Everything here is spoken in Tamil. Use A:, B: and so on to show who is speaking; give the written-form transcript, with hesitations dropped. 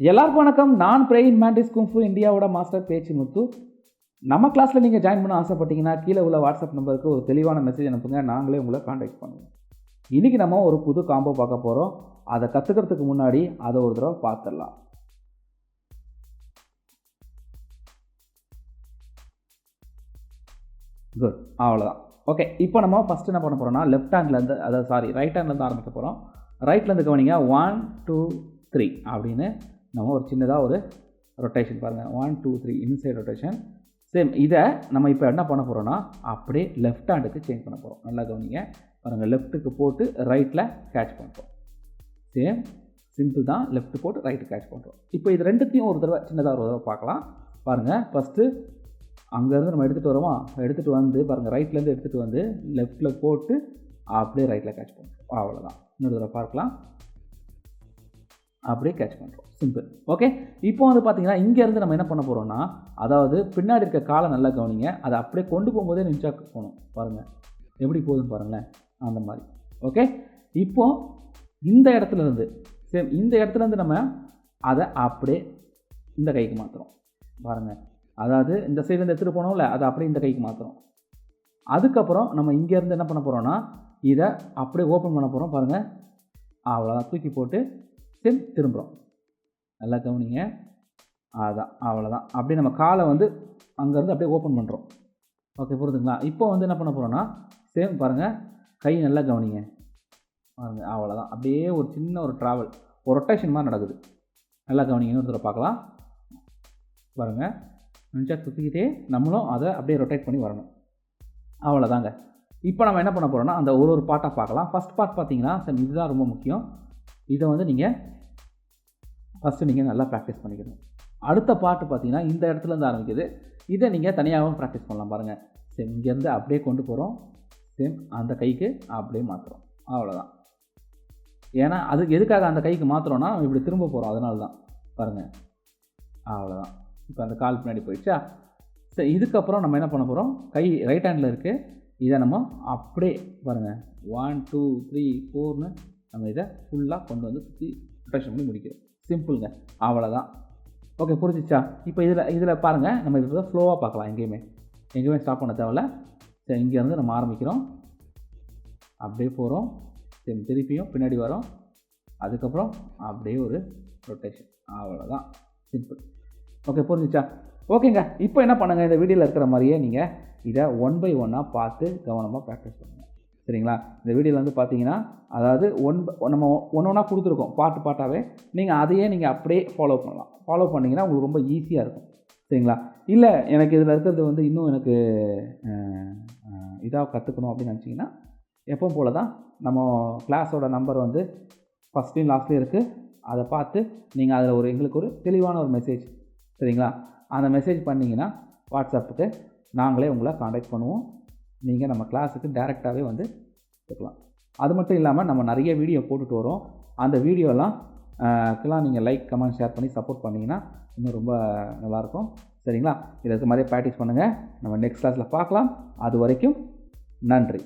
A: எல்லாருக்கும் வணக்கம். நான் பிரேயின் மேண்டிஸ் குங்ஃபு இந்தியாவோட மாஸ்டர் பேச்சு முத்து. நம்ம கிளாஸில் நீங்கள் ஜாயின் பண்ண ஆசைப்பட்டீங்கன்னா கீழே உள்ள வாட்ஸ்அப் நம்பருக்கு ஒரு தெளிவான மெசேஜ் அனுப்புங்க. நாங்களே உங்களை காண்டாக்ட் பண்ணுவோம். இன்றைக்கி நம்ம ஒரு புது காம்போ பார்க்க போகிறோம். அதை கற்றுக்கிறதுக்கு முன்னாடி அதை ஒரு தடவை பார்த்துடலாம். குட், அவ்வளோதான். ஓகே, இப்போ நம்ம ஃபஸ்ட்டு என்ன பண்ண போகிறோம்னா லெஃப்ட் ஹேண்ட்லேருந்து ரைட் ஹேண்ட்லேருந்து ஆரம்பிக்க போகிறோம். ரைட்லேருந்து கவனிங்க. 1 2 3 அப்படின்னு நம்ம ஒரு சின்னதாக ஒரு ரொட்டேஷன் பாருங்கள். 1 2 3 இன்சைட் ரொட்டேஷன். சேம் இதை நம்ம இப்போ என்ன பண்ண போகிறோன்னா அப்படியே லெஃப்ட் ஹேண்டுக்கு சேஞ்ச் பண்ண போகிறோம். நல்லா கவனிங்க பாருங்கள். லெஃப்ட்டுக்கு போட்டு ரைட்டில் கேட்ச் பண்ணுறோம். சேம் சிம்பிள் தான். லெஃப்ட் போட்டு ரைட்டு கேட்ச் பண்ணுறோம். இப்போ இது ரெண்டுத்தையும் ஒரு தடவை சின்னதாக ஒரு தடவை பார்க்கலாம். பாருங்கள். ஃபஸ்ட்டு அங்கேருந்து நம்ம எடுத்துகிட்டு வரோமா, எடுத்துகிட்டு வந்து பாருங்கள் ரைட்லேருந்து எடுத்துகிட்டு வந்து லெஃப்ட்டில் போட்டு அப்படியே ரைட்டில் கேட்ச் பண்ணுறோம். அவ்வளோதான். இன்னொரு தடவை பார்க்கலாம். அப்படியே கேட்ச் பண்ணுறோம். சிம்பிள். ஓகே, இப்போ வந்து பார்த்தீங்கன்னா இங்கேருந்து நம்ம என்ன பண்ண போகிறோம்னா, அதாவது பின்னாடி இருக்க காலை நல்லா கவனிங்க. அதை அப்படியே கொண்டு போகும்போதே நிமிஷாக்கு போகணும். பாருங்கள் எப்படி போகுதுன்னு பாருங்களேன். அந்த மாதிரி. ஓகே, இப்போ இந்த இடத்துலேருந்து சேம் இந்த இடத்துலேருந்து நம்ம அதை அப்படியே இந்த கைக்கு மாற்றுறோம். பாருங்கள், அதாவது இந்த சைட்லேருந்து எடுத்துகிட்டு போனோம்ல, அதை அப்படியே இந்த கைக்கு மாற்றுறோம். அதுக்கப்புறம் நம்ம இங்கேருந்து என்ன பண்ண போகிறோன்னா இதை அப்படியே ஓப்பன் பண்ண போகிறோம். பாருங்கள், அவ்வளோதான். தூக்கி போட்டு சேம் திரும்புகிறோம். நல்லா கவனிங்க. அதுதான், அவ்வளோதான். அப்படியே நம்ம காலை வந்து அங்கேருந்து அப்படியே ஓப்பன் பண்ணுறோம். ஓகே, புரியுதுங்களா? இப்போ வந்து என்ன பண்ண போகிறோன்னா சேம் பாருங்கள், கை நல்லா கவனிங்க. பாருங்கள், அவ்வளோதான். அப்படியே ஒரு சின்ன ஒரு ட்ராவல், ஒரு ரொட்டேஷன் மாதிரி நடக்குது. நல்லா கவனிங்க. இன்னொரு தடவை பார்க்கலாம். பாருங்கள், நினச்சா சுற்றிக்கிட்டே நம்மளும் அதை அப்படியே ரொட்டேட் பண்ணி வரணும். அவ்வளோதாங்க. இப்போ நம்ம என்ன பண்ண போகிறோம்னா அந்த ஒரு பார்ட்டாக பார்க்கலாம். ஃபஸ்ட் பார்ட் பார்த்தீங்கன்னா இதுதான் ரொம்ப முக்கியம். இதை வந்து நீங்கள் ஃபஸ்ட்டு நல்லா ப்ராக்டிஸ் பண்ணிக்கணும். அடுத்த பார்ட்டு பார்த்தீங்கன்னா இந்த இடத்துலேருந்து ஆரம்பிக்குது. இதை நீங்கள் தனியாகவும் ப்ராக்டிஸ் பண்ணலாம். பாருங்கள், சேம் இங்கேருந்து அப்படியே கொண்டு போகிறோம். சேம் அந்த கைக்கு அப்படியே மாற்றுறோம். அவ்வளோதான். ஏன்னா அது எதுக்காக அந்த கைக்கு மாற்றுறோன்னா நம்ம இப்படி திரும்ப போகிறோம். அதனால தான். பாருங்கள், அவ்வளோதான். இப்போ அந்த கால் பின்னாடி போயிடுச்சா. சரி, இதுக்கப்புறம் நம்ம என்ன பண்ண போகிறோம், கை ரைட் ஹேண்டில் இருக்குது. இதை நம்ம அப்படியே பாருங்கள் 1 2 3 4ன்னு நம்ம இதை ஃபுல்லாக கொண்டு வந்து சுற்றி ரொட்டேஷன் பண்ணி முடிக்கிறோம். சிம்பிளுங்க. அவ்வளோதான். ஓகே, புரிஞ்சிச்சா? இப்போ இதில் பாருங்கள், நம்ம இப்போ ஃப்ளோவாக பார்க்கலாம். எங்கேயுமே ஸ்டாப் பண்ண தேவையில்ல. சரி, இங்கேருந்து நம்ம ஆரம்பிக்கிறோம். அப்படியே போகிறோம். சரி, திருப்பியும் பின்னாடி வரோம். அதுக்கப்புறம் அப்படியே ஒரு ரொட்டேஷன். அவ்வளோதான். சிம்பிள். ஓகே, புரிஞ்சிச்சா? ஓகேங்க. இப்போ என்ன பண்ணுங்கள், இந்த வீடியோவில் இருக்கிற மாதிரியே நீங்கள் இதை 1 by 1 பார்த்து கவனமாக ப்ராக்டிஸ் பண்ணுங்கள். சரிங்களா? இந்த வீடியோவில் வந்து பார்த்தீங்கன்னா அதாவது நம்ம ஒன்றா கொடுத்துருக்கோம் பாட்டாகவே. நீங்கள் அதையே நீங்கள் அப்படியே ஃபாலோ பண்ணலாம். ஃபாலோ பண்ணிங்கன்னா உங்களுக்கு ரொம்ப ஈஸியாக இருக்கும். சரிங்களா? இல்லை எனக்கு இதில் இருக்கிறது வந்து இன்னும் எனக்கு இதாக கற்றுக்கணும் அப்படின்னு நினச்சிங்கன்னா எப்பவும் போல தான் நம்ம கிளாஸோட நம்பர் வந்து ஃபஸ்ட்லேயும் லாஸ்ட்லேயும் இருக்குது. அதை பார்த்து நீங்கள் அதில் எங்களுக்கு ஒரு தெளிவான ஒரு மெசேஜ், சரிங்களா, அந்த மெசேஜ் பண்ணிங்கன்னா வாட்ஸ்அப்புக்கு நாங்களே உங்களை காண்டாக்ட் பண்ணுவோம். நீங்கள் நம்ம கிளாஸுக்கு டைரெக்டாகவே வந்து கேட்கலாம். அது மட்டும் இல்லாமல் நம்ம நிறைய வீடியோ போட்டுட்டு வரோம். அந்த வீடியோலாம் நீங்கள் லைக் கமெண்ட் ஷேர் பண்ணி சப்போர்ட் பண்ணிங்கன்னா இன்னும் ரொம்ப நல்லாயிருக்கும். சரிங்களா? இதை இருக்க மாதிரியே ப்ராக்டிஸ் பண்ணுங்கள். நம்ம நெக்ஸ்ட் கிளாஸில் பார்க்கலாம். அது வரைக்கும் நன்றி.